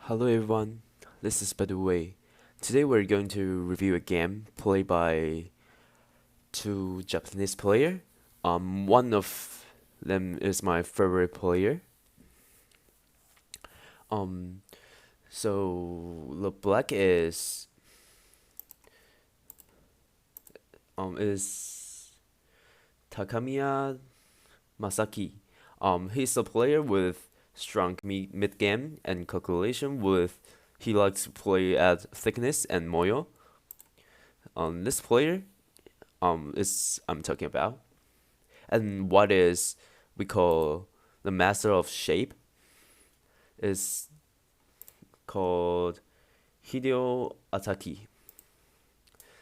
Hello everyone, this is By the Way. Today we're going to review a game played by two Japanese player. One of them is my favorite player. Um, so the black is Takemiya Masaki. He's a player with strong mid game and calculation. He likes to play at thickness and moyo. This player is I'm talking about, and what is we call the master of shape is called Hideo Ataki.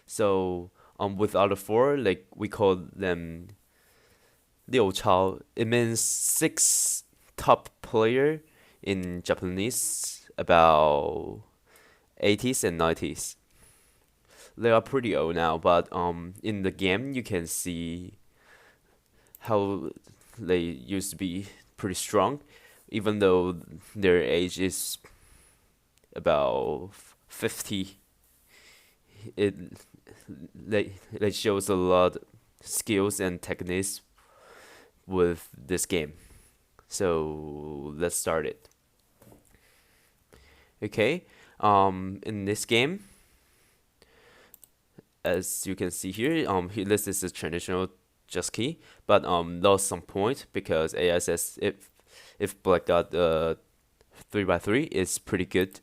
So with other four, like we call them Liu Chao. It means six top player in Japanese about 80s and 90s. They are pretty old now, but in the game you can see how they used to be pretty strong, even though their age is about 50. It they shows a lot skills and techniques with this game. So let's start it. Okay. In this game, as you can see here, this is a traditional just key, but lost some point because AI says if black got 3x3, it's pretty good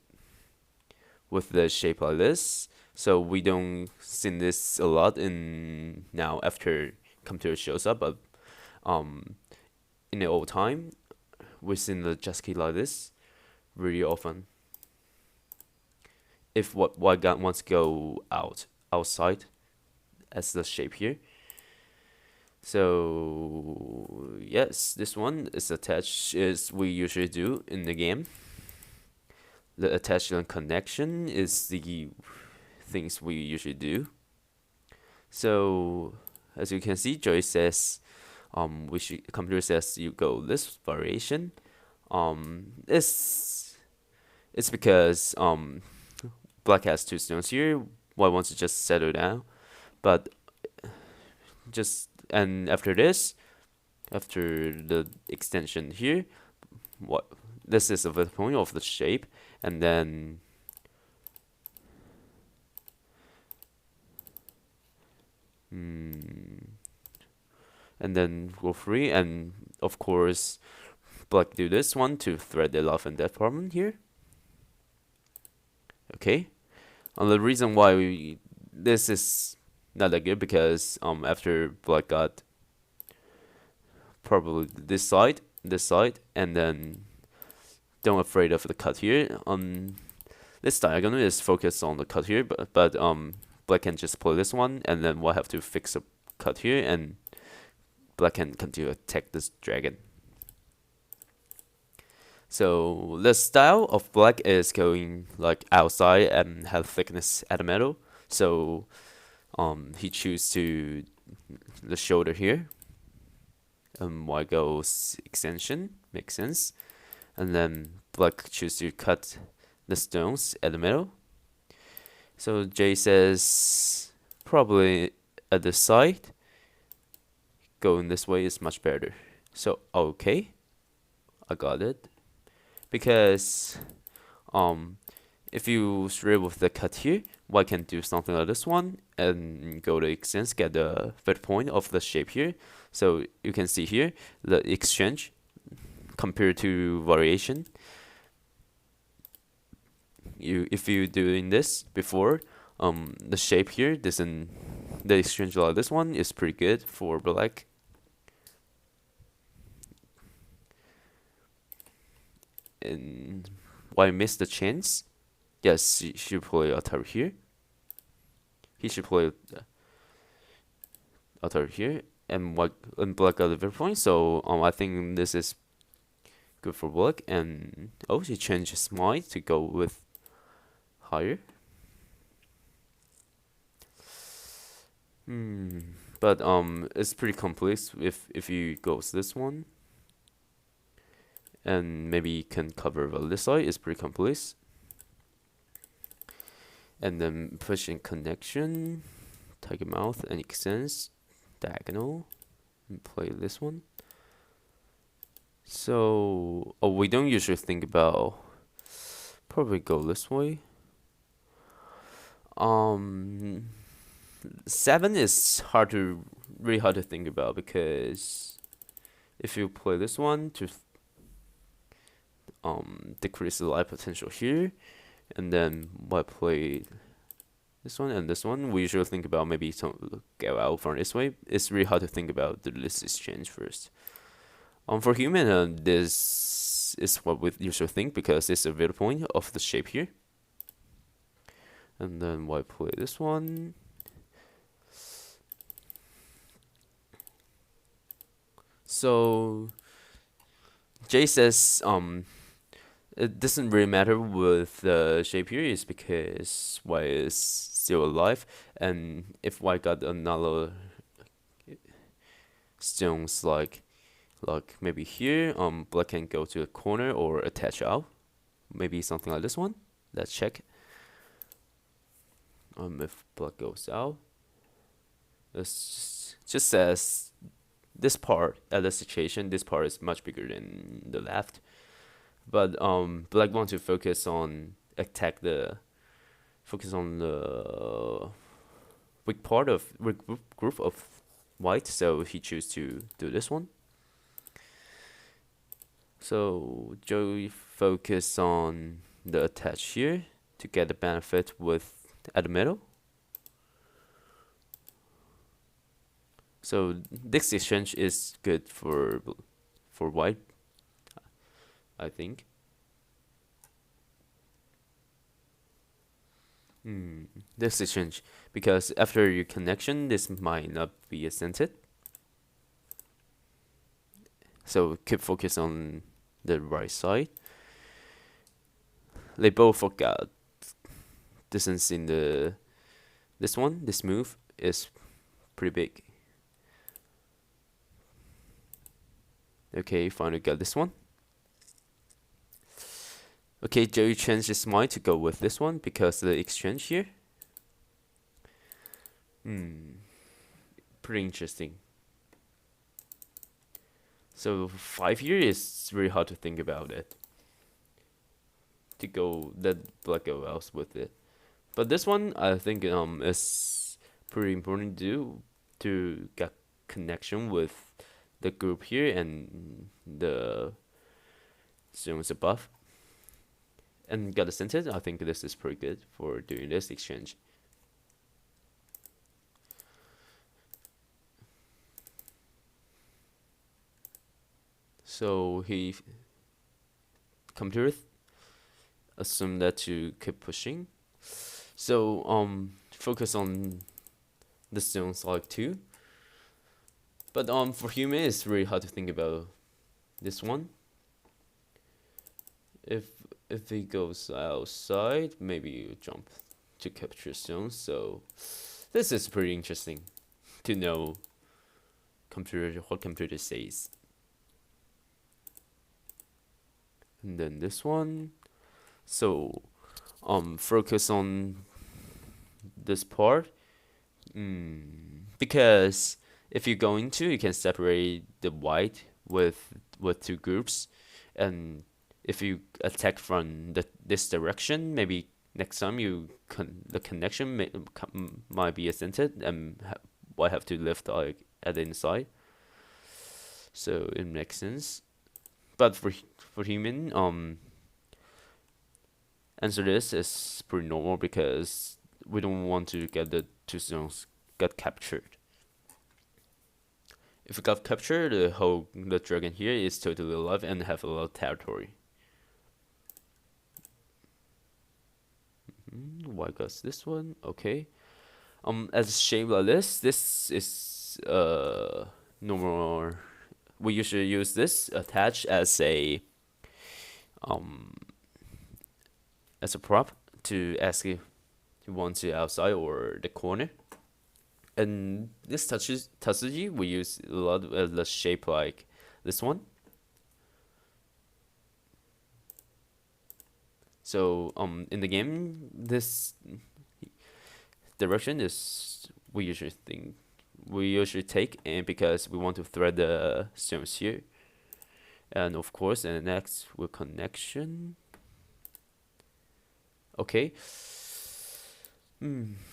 with the shape like this. So we don't see this a lot in now after computer shows up, but in the old time, we've seen the just key like this really often. If what white guy wants to go outside as the shape here. So yes, this one is attached as we usually do in the game. The attachment connection is the things we usually do. So as you can see, Joy says computer says you go this variation. It's because black has two stones here. White wants to just settle down, but and after this, after the extension here, what this is the point of the shape, and then go free, and of course black do this one to thread the life and death problem here. Okay, the reason why this is not that good because after black got probably this side, and then don't afraid of the cut here. This diagonal is focused on the cut here, but black can just play this one, and then we'll have to fix a cut here, and black can continue to attack this dragon. So the style of black is going like outside and have thickness at the middle. So he choose to the shoulder here. White goes extension, makes sense. And then black choose to cut the stones at the middle. So Jay says probably at the side, going this way is much better. So okay, I got it. Because if you straight with the cut here, white can do something like this one and go to extends, get the third point of the shape here. So you can see here the exchange compared to variation. If you doing this before, the shape here doesn't, the exchange like this one is pretty good for black. And why miss the chance? Yes, he should play Ataru here. He should play Ataru here, and black got the very point. So I think this is good for black. And he changed his mind to go with higher. But it's pretty complex if you goes this one. And maybe can cover well this side is pretty complex. and then pushing connection, target mouth, and extends diagonal, and play this one. So, we don't usually think about probably go this way. 7 is really hard to think about, because if you play this one to decrease the life potential here, and then why play this one and this one, we usually think about maybe some go out from this way. It's really hard to think about the list exchange first. For human, this is what we usually think, because it's a middle point of the shape here. And then why play this one? So Jay says it doesn't really matter with the shape here, is because y is still alive, and if y got another stones like maybe here, black can go to a corner or attach out, maybe something like this one. Let's check. If black goes out, it's just says this part at the situation, this part is much bigger than the left, but black want to focus on the weak part of group of white, so he choose to do this one. So Joey focus on the attach here to get the benefit with at the middle. So this exchange is good for white, I think. This exchange, because after your connection, this might not be ascended. So keep focus on the right side. They both forgot distance in this move is pretty big. Okay, finally got this one. Okay, Joey changed his mind to go with this one because of the exchange here. Pretty interesting. So 5 here is really hard to think about it. To go that black go else with it. But this one I think is pretty important to get connection with the group here and the zones above. And got a sentence. I think this is pretty good for doing this exchange. So he computer assume that to keep pushing. So focus on the stones like 2. But for human it's really hard to think about this one. If he goes outside, maybe you jump to capture stones. So this is pretty interesting to know what computer says. And then this one. So focus on this part. Because if you go into, you can separate the white with 2 groups, and if you attack from this direction, maybe next time the connection might be ascended, and white have to lift like at the inside. So it makes sense. But for human, answer this is pretty normal, because we don't want to get the 2 zones get captured. If we got captured, the dragon here is totally alive and have a lot of territory. Why got this one? Okay. As a shape like this is normal. We usually use this attach as a prop to ask if you want to outside or the corner. And this Tatsuji, we use a lot of the shape like this one. So in the game, this direction is we usually take, and because we want to thread the stones here, and of course, and next with connection. Okay.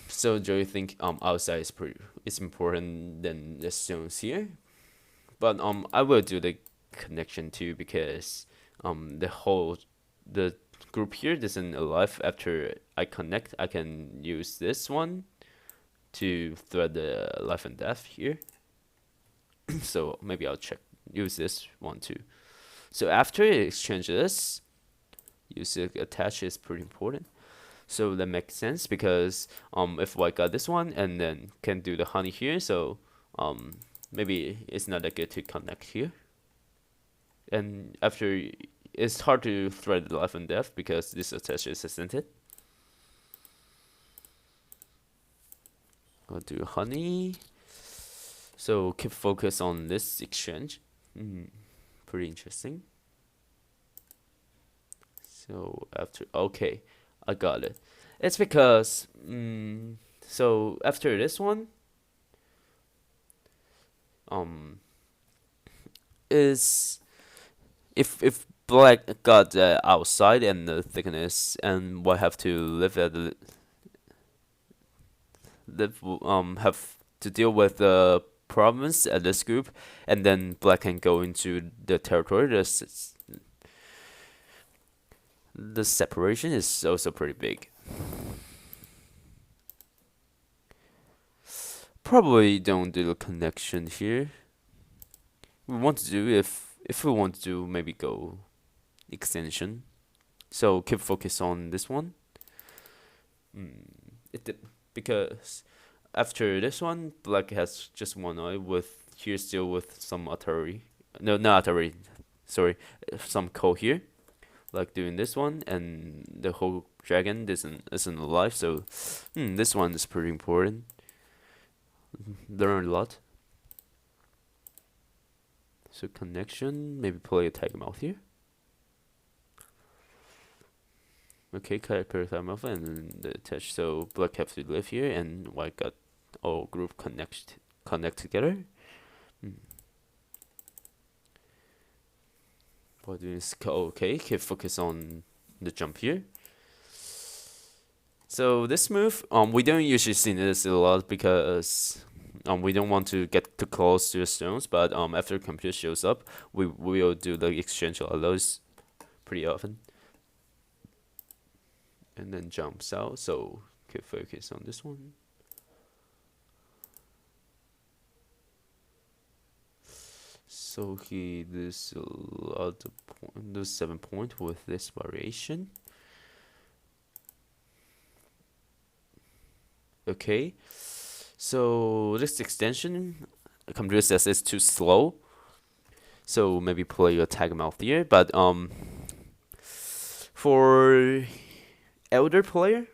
So do you think outside is important than the stones here? But I will do the connection too because the group here isn't alive. After I connect, I can use this one to thread the life and death here. So maybe I'll use this one too. So after you exchange this, use it attach is pretty important. So that makes sense because if I got this one and then can do the honey here, so maybe it's not that good to connect here. And after it's hard to thread the life and death because this attach is scented. I'll do honey. So keep focus on this exchange. Pretty interesting. So after okay, I got it. It's because so after this one is if black got the outside and the thickness and we have to have to deal with the problems at this group, and then black can go into the territory. The separation is also pretty big. Probably don't do the connection here. We want to do if we want to do maybe go extension. So keep focus on this one. Because after this one, black has just one eye with here still with some Atari. No, not Atari. Sorry, some Ko here, like doing this one, and the whole dragon isn't alive. So, this one is pretty important. Learn a lot. So connection, maybe play a tag mouth here. Okay, character tag mouth and then the attach. So black have to live here, and white got all group connect together. What doing is okay. Keep focus on the jump here. So this move, we don't usually see this a lot because we don't want to get too close to the stones. But after computer shows up, we will do the exchange of those pretty often. And then jumps out. So keep focus on this one. So he does a lot of does 7 point with this variation. Okay, so this extension, computer says it's too slow. So maybe play a tag mouth here, but for elder player,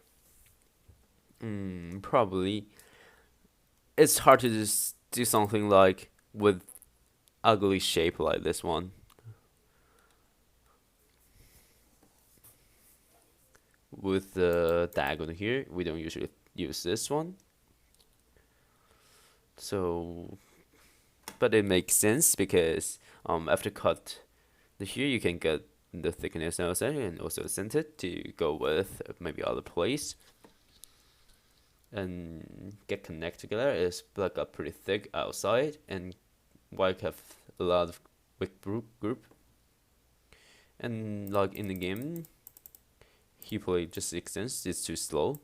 probably it's hard to just do something like with ugly shape like this one. With the diagonal here, we don't usually use this one. So, but it makes sense because after cut the here, you can get the thickness outside and also scented to go with maybe other place. And get connect together is black up pretty thick outside and white have a lot of weak group. And like in the game, he played just extends, it's too slow.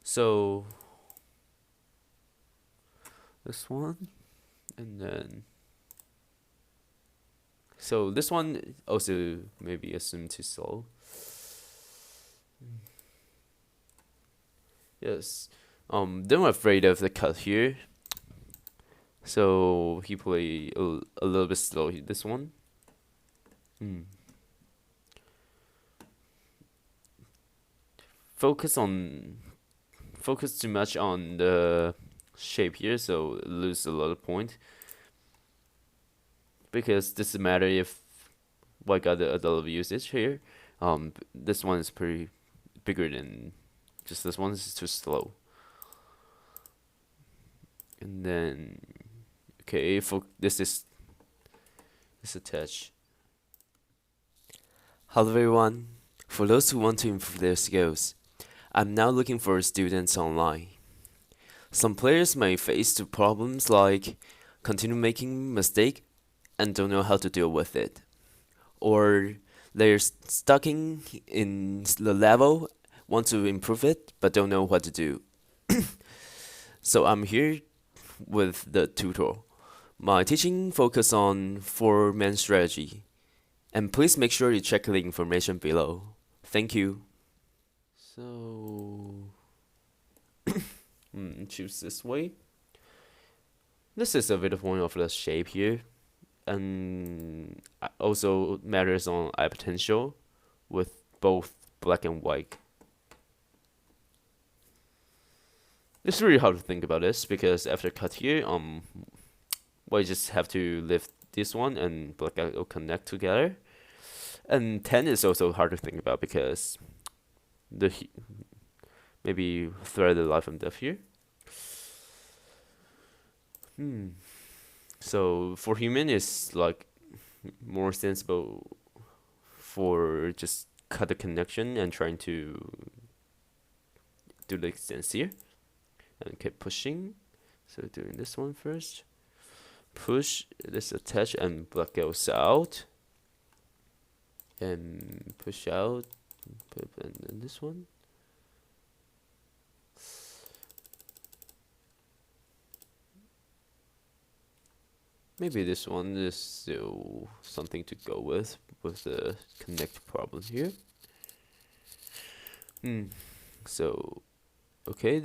So this one, and then so this one also maybe assumed too slow. Yes, don't afraid of the cut here. So he played a little bit slow this one. Focus too much on the shape here, so lose a lot of point. Because this doesn't matter if white got a lot of usage here. This one is pretty bigger than Just this one is too slow. And then, okay, for this is attached. Hello everyone. For those who want to improve their skills, I'm now looking for students online. Some players may face the problems like continue making mistake and don't know how to deal with it, or they're stuck in the level, want to improve it but don't know what to do. So I'm here with the tutorial. My teaching focus on 4-man strategy, and please make sure you check the information below. Thank you. So choose this way. This is a bit of one of the shape here, and also matters on eye potential with both black and white. It's really hard to think about this because after cut here, we just have to lift this one and black will connect together. And 10 is also hard to think about because maybe thread the life and death here. So for human is like more sensible for just cut the connection and trying to do the extents here and keep pushing. So doing this one first, push this attach and black goes out and push out, and then this one. Maybe this one is still something to go with the connect problem here. So, okay,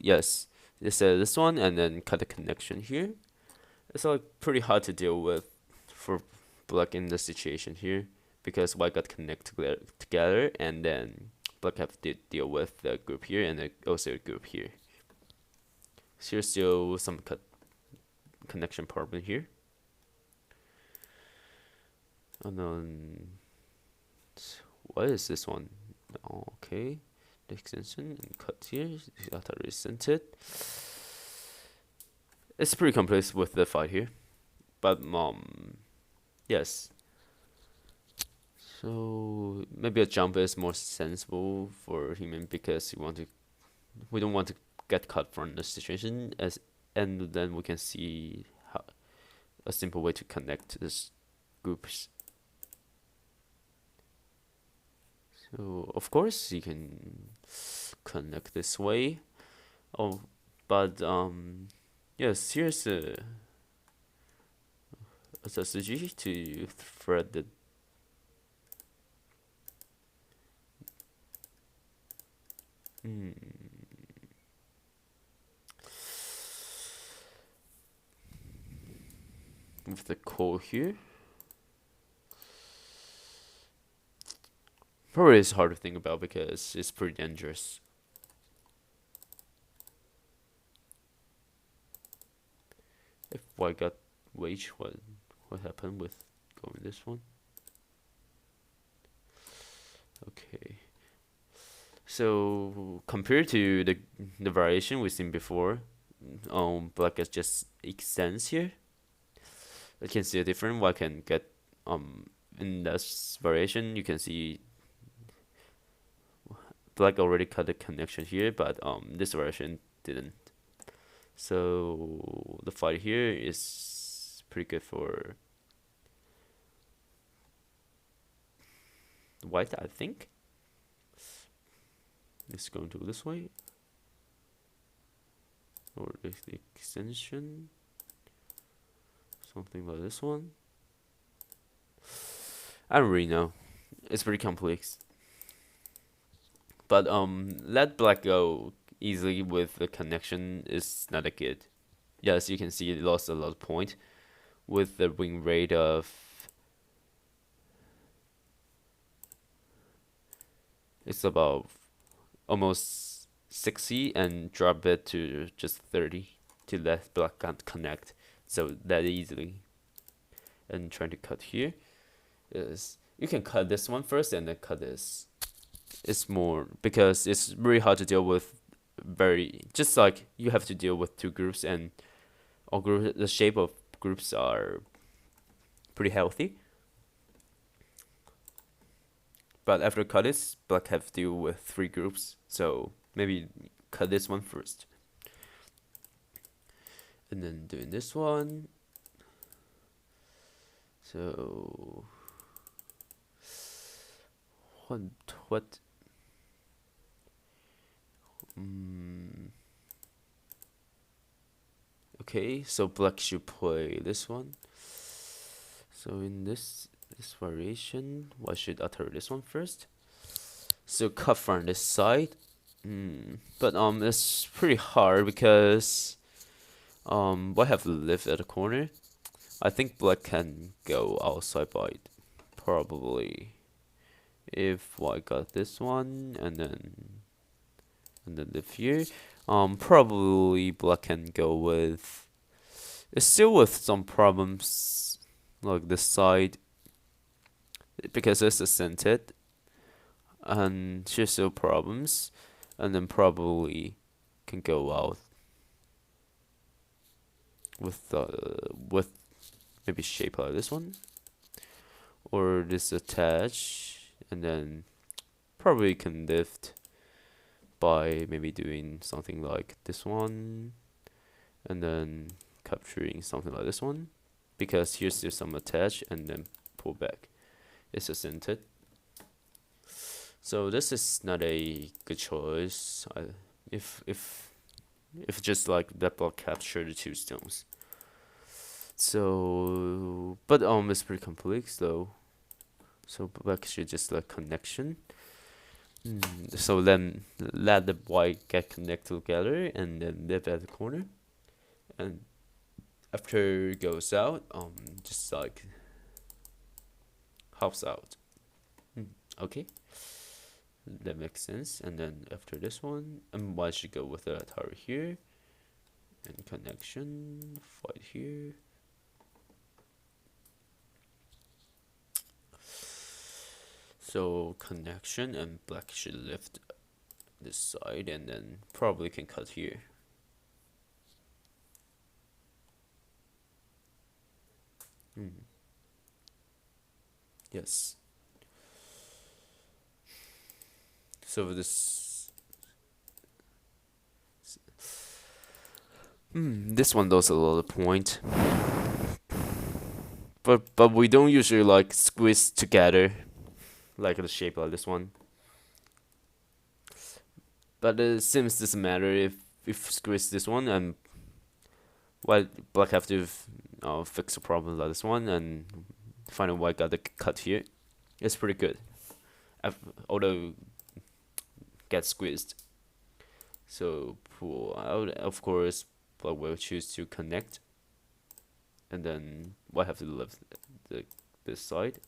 yes, this one, and then cut the connection here. It's like pretty hard to deal with for black in the situation here because white got connect together, and then black have to deal with the group here and also a group here. So here's still some connection problem here. And then what is this one? Okay, the extension and cut here. Data resented. It's pretty complex with the fight here, but yes. So maybe a jump is more sensible for human because we don't want to get cut from the situation and then we can see a simple way to connect these groups. So of course you can connect this way. Oh, but yes, here's a strategy to thread the with the core here. Probably it's hard to think about because it's pretty dangerous. If white got wage, what happened with going this one? Okay. So compared to the variation we've seen before, black just extends here. You can see a different. White can get in this variation you can see black already cut the connection here, but this variation didn't. So the fight here is pretty good for white, I think. It's going to go this way, or the extension, something like this one. I don't really know. It's pretty complex. But let black go easily with the connection is not that good. Yes, you can see it lost a lot of point with the win rate of it's about almost 60 and drop it to just 30 to let black can't connect so that easily. And trying to cut here is you can cut this one first and then cut this. it's more because it's really hard to deal with. Very just like you have to deal with two groups, and all group the shape of groups are pretty healthy. But after cut this, black have to deal with three groups, so maybe cut this one first, and then doing this one. So what what okay, so black should play this one. So in this variation, why should I turn this one first? So cut from this side. But it's pretty hard because white have lived at the corner. I think black can go outside by probably if white got this one and then live here. Probably black can go with. It's still with some problems like this side because it's ascended and she's still problems, and then probably can go out with maybe shape like this one or this attach, and then probably can lift by maybe doing something like this one and then capturing something like this one because here's still some attach and then pull back. It's ascended. So this is not a good choice. If just like that block capture the two stones. So but it's pretty complex though. So black should just like connection. So then let the white get connected together and then live at the corner. And after it goes out, just like hops out. Okay. That makes sense. And then after this one, why should go with the tower here and connection fight here. So connection and black should lift this side and then probably can cut here. Yes. So this one does a lot of point, but we don't usually like squeeze together like the shape like this one. But it seems doesn't matter if squeeze this one and black have to fix a problem like this one and find out white got the cut here. It's pretty good, although get squeezed. So pull out. Of course, black will choose to connect, and then white have to lift this side.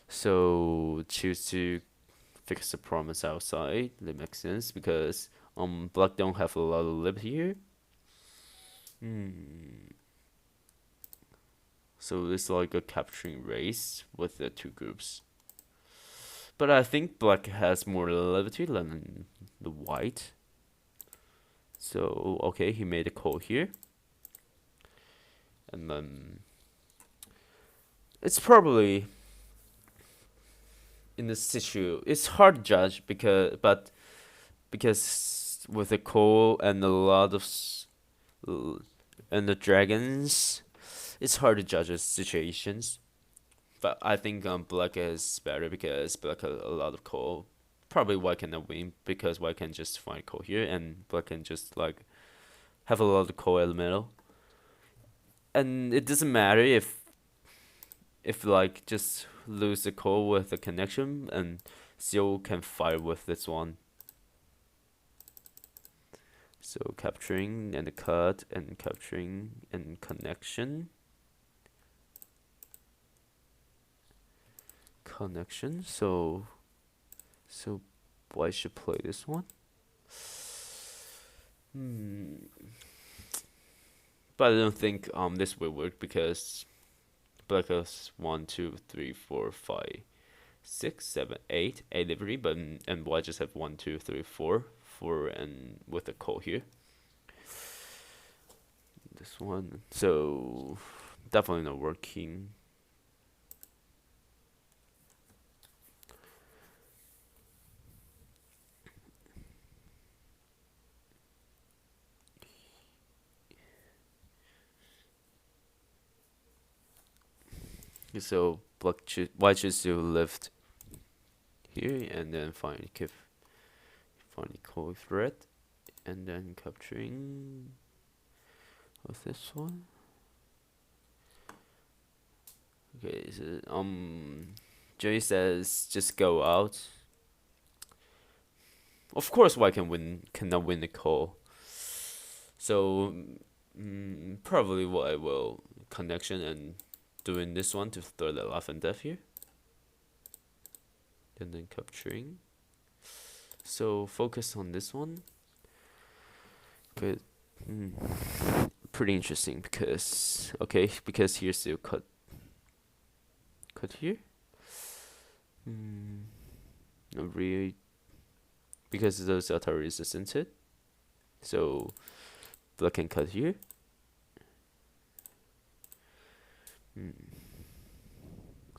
So choose to fix the problems outside. That makes sense because black don't have a lot of lip here. So it's like a capturing race with the two groups. But I think black has more levity than the white. So okay, he made a call here. And then it's probably in this situation it's hard to judge because with the call and a lot of and the dragons, it's hard to judge the situations. But I think black is better because black has a lot of coal. Probably white cannot win because white can just find coal here and black can just like have a lot of coal in the middle. And it doesn't matter if like just lose the coal with the connection and still can fight with this one. So capturing and the cut and capturing and connection. So white should play this one. But I don't think this will work because black has 1, 2, 3, 4, 5, 6, 7, 8, 8 liberty, but and white just have 1, 2, 3, 4, 4, and with a call here. This one, so definitely not working. So white choose to lift here and then find call thread and then capturing with this one. Okay, so Jay says just go out. Of course, white cannot win the call. So probably white will connection and doing this one to throw the life and death here, and then capturing. So focus on this one. But pretty interesting because here's the cut here. Not really, because those are resistant. So black can cut here.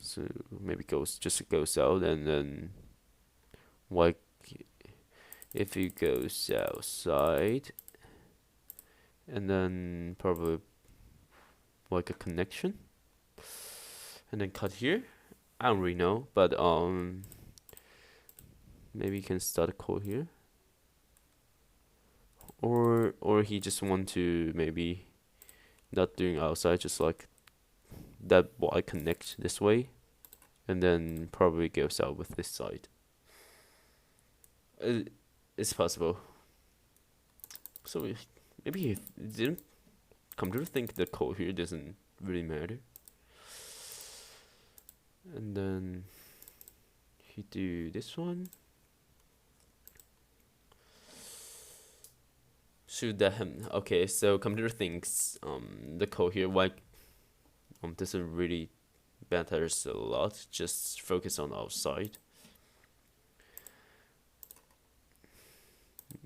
So maybe just goes out, and then white, if he goes outside, and then probably like a connection, and then cut here. I don't really know, but maybe you can start a call here, or he just want to maybe not doing outside, just like that white connect this way, and then probably goes out with this side. It's possible. So maybe he didn't come to think the call here doesn't really matter. And then he do this one. Shoot that him. Okay, so computer thinks the call here white doesn't really matters a lot. Just focus on outside.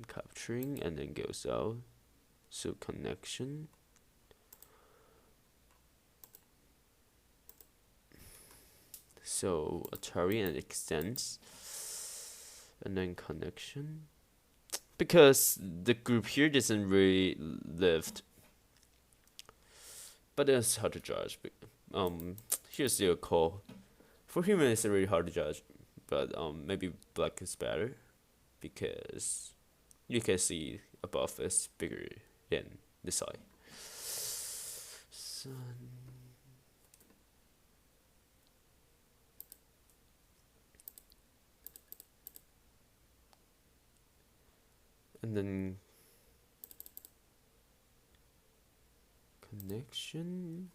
Capturing and then goes out. So connection. So Atari and extends, and then connection, because the group here doesn't really lift, but it's hard to judge. Here's the call. For human, it's really hard to judge, but maybe black is better because you can see above is bigger than the side. And then connection.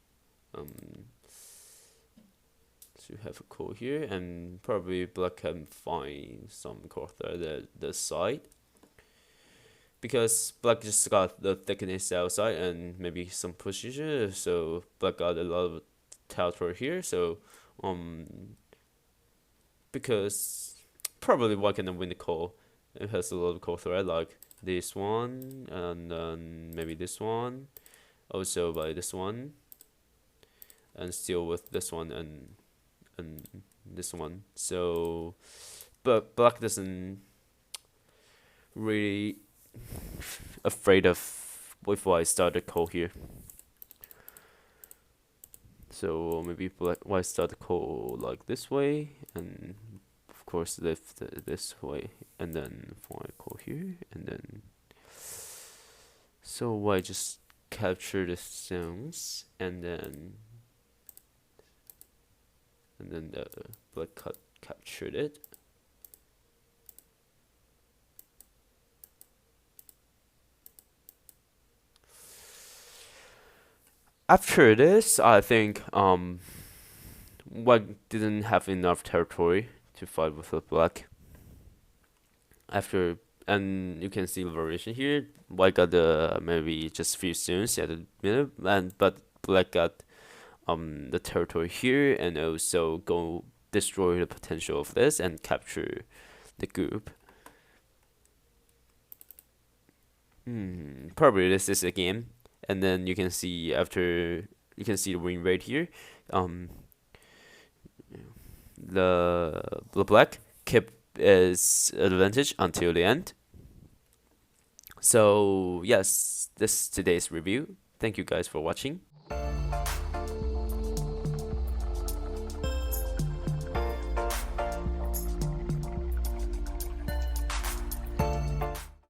So you have a call here, and probably black can find some core thread at the side, because black just got the thickness outside and maybe some position. So black got a lot of territory here. So because probably white can win the call. It has a lot of core thread like this one, and then maybe this one, also by this one, and still with this one and this one. So, but black doesn't really afraid of if I start a call here. So maybe white start a call like this way, and of course lift this way, and then white call here, and then so white just capture the sounds, and then the black captured it. After this, I think white didn't have enough territory to fight with the black. And you can see the variation here. White got maybe just few stones at the middle, but black got the territory here, and also destroy the potential of this and capture the group. Probably this is a game, and then you can see the win rate here. Um, the black kept its advantage until the end. So yes, this is today's review. Thank you guys for watching.